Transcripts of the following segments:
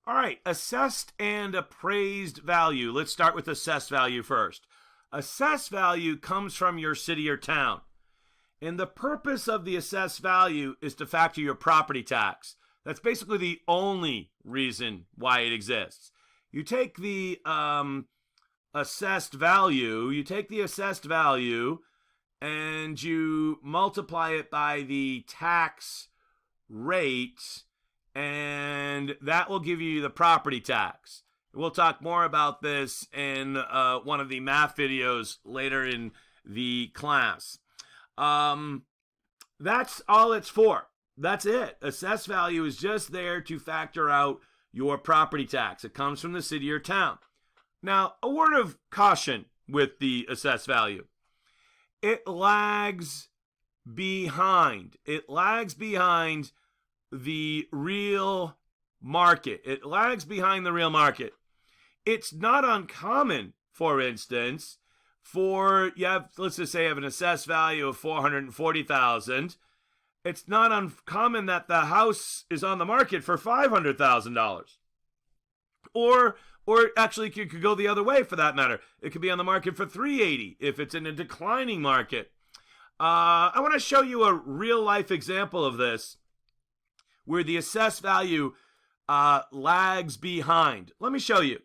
All right, assessed and appraised value. Let's start with assessed value first. Assessed value comes from your city or town. And the purpose of the assessed value is to factor your property tax. That's basically the only reason why it exists. You take the assessed value, and you multiply it by the tax rate, and that will give you the property tax. We'll talk more about this in one of the math videos later in the class. That's all it's for. That's it. Assessed value is just there to factor out your property tax. It comes from the city or town. Now, a word of caution with the assessed value. It lags behind. It lags behind the real market. It lags behind the real market. It's not uncommon, for instance, let's just say you have an assessed value of $440,000. It's not uncommon that the house is on the market for $500,000. Or actually, it could go the other way for that matter. It could be on the market for $380,000 if it's in a declining market. I want to show you a real life example of this where the assessed value lags behind. Let me show you.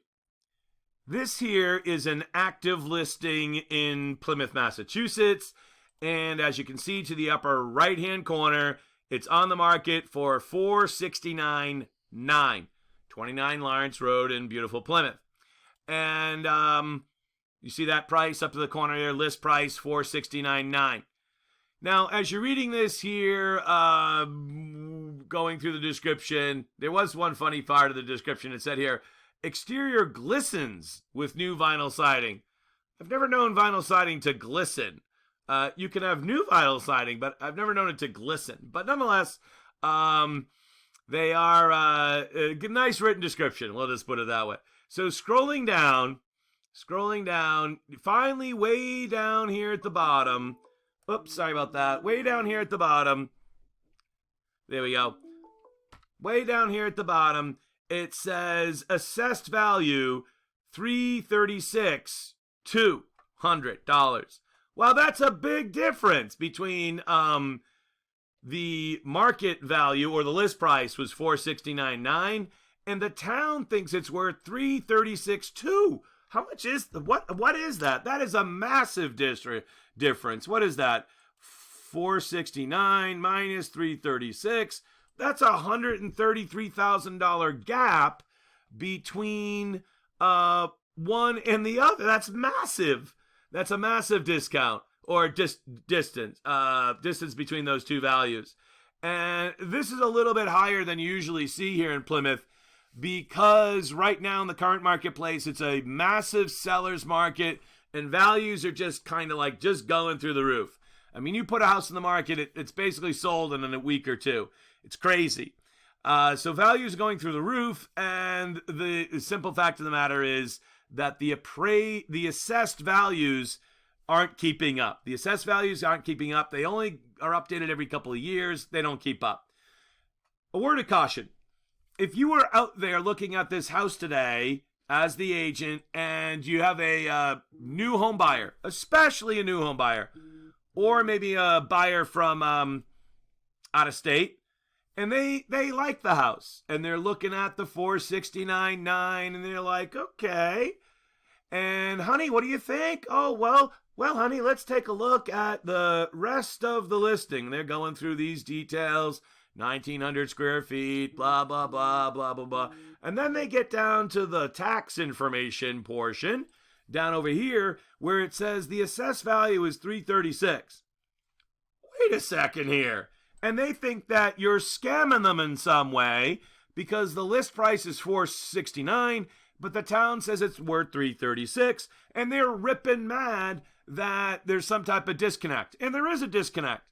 This here is an active listing in Plymouth, Massachusetts. And as you can see to the upper right-hand corner, it's on the market for $469,900. 29 Lawrence Road in beautiful Plymouth. And you see that price up to the corner here, list price $469,900. Now, as you're reading this here, going through the description, there was one funny part of the description. It said here, exterior glistens with new vinyl siding. I've never known vinyl siding to glisten. You can have new vinyl siding, but I've never known it to glisten. But nonetheless, they are a nice written description. We'll just put it that way. So scrolling down, finally way down here at the bottom. Oops, sorry about that. Way down here at the bottom. There we go. Way down here at the bottom, it says assessed value $336,200. Well, that's a big difference between the market value or the list price was $469,900 and the town thinks it's worth $336,200. How much is what is that? That is a massive difference. What is that? $469,000 minus $336,000. That's a $133,000 gap between one and the other. That's massive. That's a massive discount or distance between those two values. And this is a little bit higher than you usually see here in Plymouth because right now in the current marketplace, it's a massive seller's market and values are just kind of like just going through the roof. I mean, you put a house in the market, it's basically sold in a week or two. It's crazy. So values are going through the roof, and the simple fact of the matter is that the assessed values aren't keeping up. The assessed values aren't keeping up. They only are updated every couple of years. They don't keep up. A word of caution. If you were out there looking at this house today as the agent and you have a new home buyer, especially a new home buyer, or maybe a buyer from out of state, and they like the house, and they're looking at the $469,900, and they're like, okay, and honey, what do you think? Oh, well, honey, let's take a look at the rest of the listing. They're going through these details, 1,900 square feet, blah, blah, blah, blah, blah, blah. And then they get down to the tax information portion, down over here, where it says the assessed value is $336,000. Wait a second here. And they think that you're scamming them in some way because the list price is $469,000, but the town says it's worth $336,000, and they're ripping mad that there's some type of disconnect. And there is a disconnect.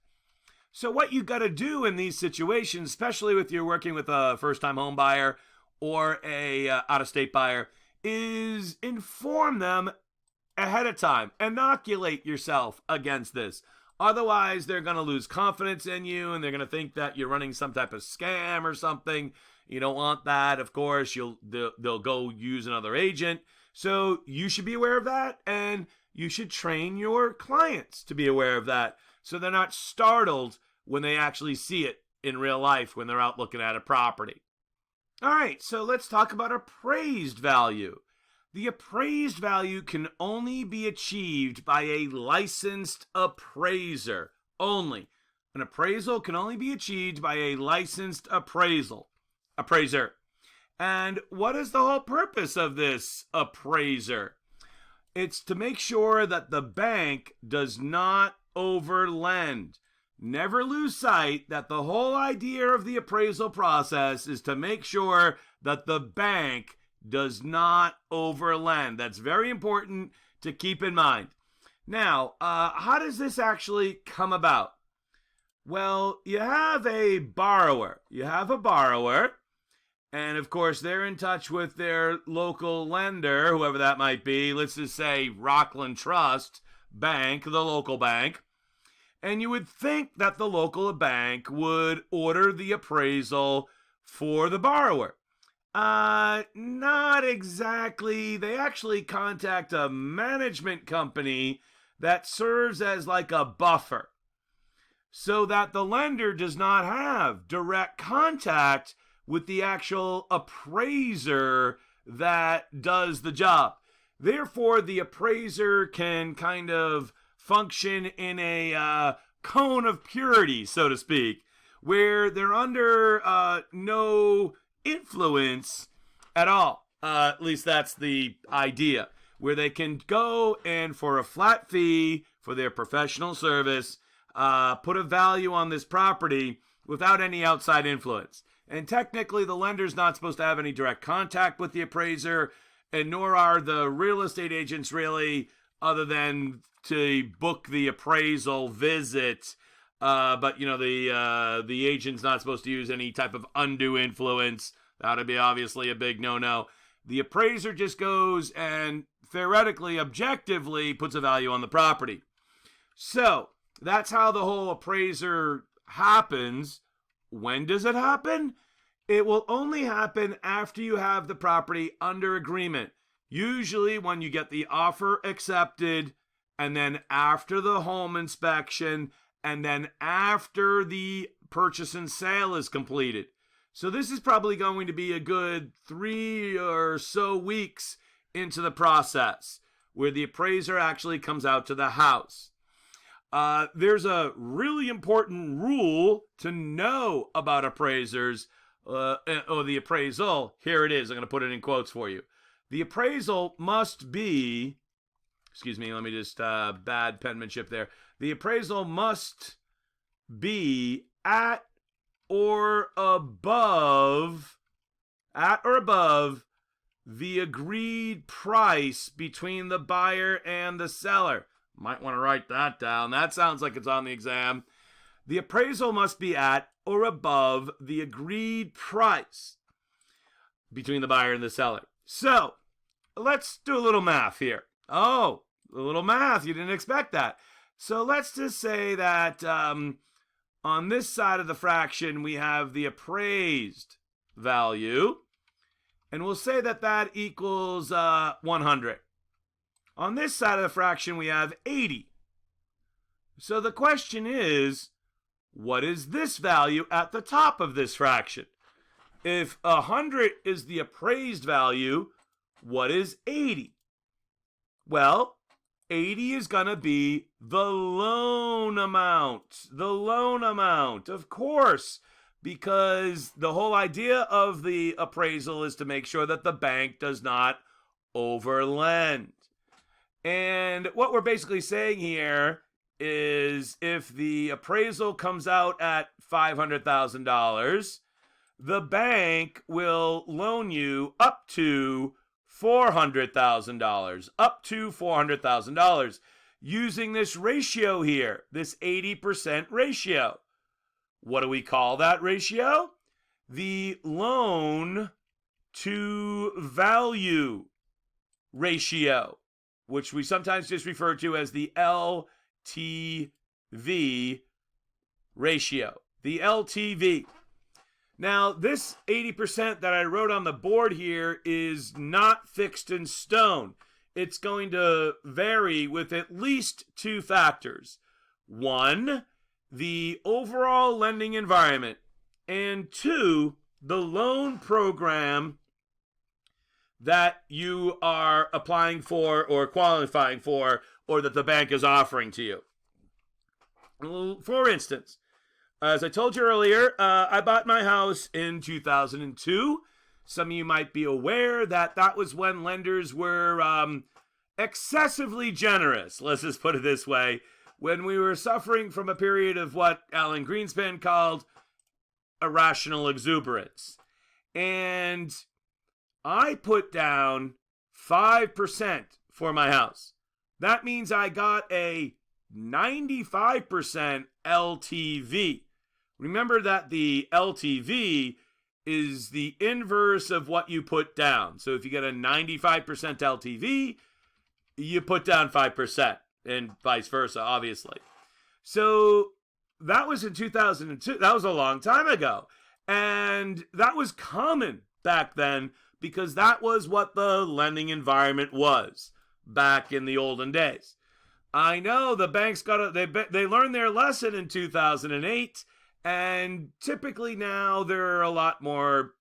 So what you got to do in these situations, especially if you're working with a first-time home buyer or a out-of-state buyer, is inform them ahead of time. Inoculate yourself against this. Otherwise, they're going to lose confidence in you, and they're going to think that you're running some type of scam or something. You don't want that. Of course, they'll go use another agent. So you should be aware of that, and you should train your clients to be aware of that so they're not startled when they actually see it in real life when they're out looking at a property. All right, so let's talk about appraised value. The appraised value can only be achieved by a licensed appraiser. Only. An appraisal can only be achieved by a licensed appraiser. And what is the whole purpose of this appraiser? It's to make sure that the bank does not overlend. Never lose sight that the whole idea of the appraisal process is to make sure that the bank does not overlend. That's very important to keep in mind. Now, how does this actually come about? Well, you have a borrower. And of course, they're in touch with their local lender, whoever that might be. Let's just say Rockland Trust Bank, the local bank. And you would think that the local bank would order the appraisal for the borrower. Not exactly. They actually contact a management company that serves as like a buffer so that the lender does not have direct contact with the actual appraiser that does the job. Therefore, the appraiser can kind of function in a cone of purity, so to speak, where they're under no influence at all. At least that's the idea, where they can go and for a flat fee for their professional service, put a value on this property without any outside influence. And technically, the lender's not supposed to have any direct contact with the appraiser, and nor are the real estate agents really, other than to book the appraisal visit. But, you know, the agent's not supposed to use any type of undue influence. That would be obviously a big no-no. The appraiser just goes and theoretically, objectively, puts a value on the property. So that's how the whole appraiser happens. When does it happen? It will only happen after you have the property under agreement. Usually when you get the offer accepted, and then after the home inspection, and then after the purchase and sale is completed. So this is probably going to be a good 3 or so weeks into the process where the appraiser actually comes out to the house. There's a really important rule to know about appraisers, or the appraisal. Here it is. I'm going to put it in quotes for you. The appraisal must be, excuse me, let me just, bad penmanship there. The appraisal must be at or above the agreed price between the buyer and the seller. Might want to write that down. That sounds like it's on the exam. The appraisal must be at or above the agreed price between the buyer and the seller. So, let's do a little math here. Oh, a little math. You didn't expect that. So let's just say that on this side of the fraction, we have the appraised value. And we'll say that that equals 100. On this side of the fraction, we have 80. So the question is, what is this value at the top of this fraction? If 100 is the appraised value, what is 80? Well, 80 is going to be the loan amount. The loan amount, of course, because the whole idea of the appraisal is to make sure that the bank does not overlend. And what we're basically saying here is if the appraisal comes out at $500,000, the bank will loan you up to $400,000, up to $400,000, using this ratio here, this 80% ratio. What do we call that ratio? The loan to value ratio, which we sometimes just refer to as the LTV ratio. The LTV. Now, this 80% that I wrote on the board here is not fixed in stone. It's going to vary with at least two factors. One, the overall lending environment, and two, the loan program that you are applying for or qualifying for, or that the bank is offering to you. For instance, as I told you earlier, I bought my house in 2002. Some of you might be aware that that was when lenders were excessively generous. Let's just put it this way. When we were suffering from a period of what Alan Greenspan called irrational exuberance. And I put down 5% for my house. That means I got a 95% LTV. Remember that the LTV is the inverse of what you put down. So if you get a 95% LTV, you put down 5%, and vice versa, obviously. So that was in 2002. That was a long time ago. And that was common back then because that was what the lending environment was back in the olden days. I know the banks they learned their lesson in 2008, and typically now they're a lot more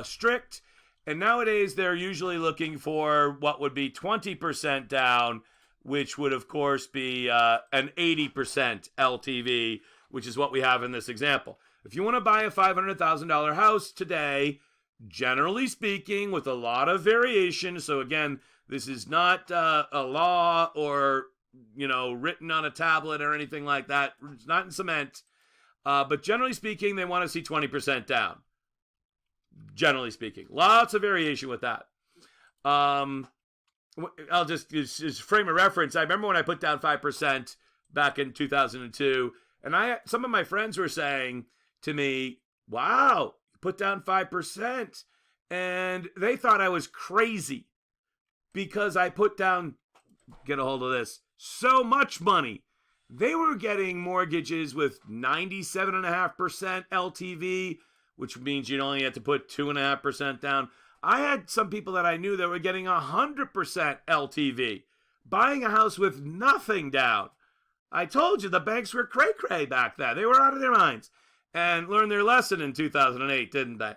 strict. And nowadays they're usually looking for what would be 20% down, which would of course be an 80% LTV, which is what we have in this example. If you want to buy a $500,000 house today, generally speaking, with a lot of variation, so again, this is not a law or written on a tablet or anything like that. It's not in cement. But generally speaking, they want to see 20% down. Generally speaking. Lots of variation with that. I'll just frame a reference. I remember when I put down 5% back in 2002, and some of my friends were saying to me, wow, you put down 5%. And they thought I was crazy because I put down, get a hold of this, so much money. They were getting mortgages with 97.5% LTV, which means you'd only have to put 2.5% down. I had some people that I knew that were getting 100% LTV, buying a house with nothing down. I told you the banks were cray-cray back then. They were out of their minds and learned their lesson in 2008, didn't they?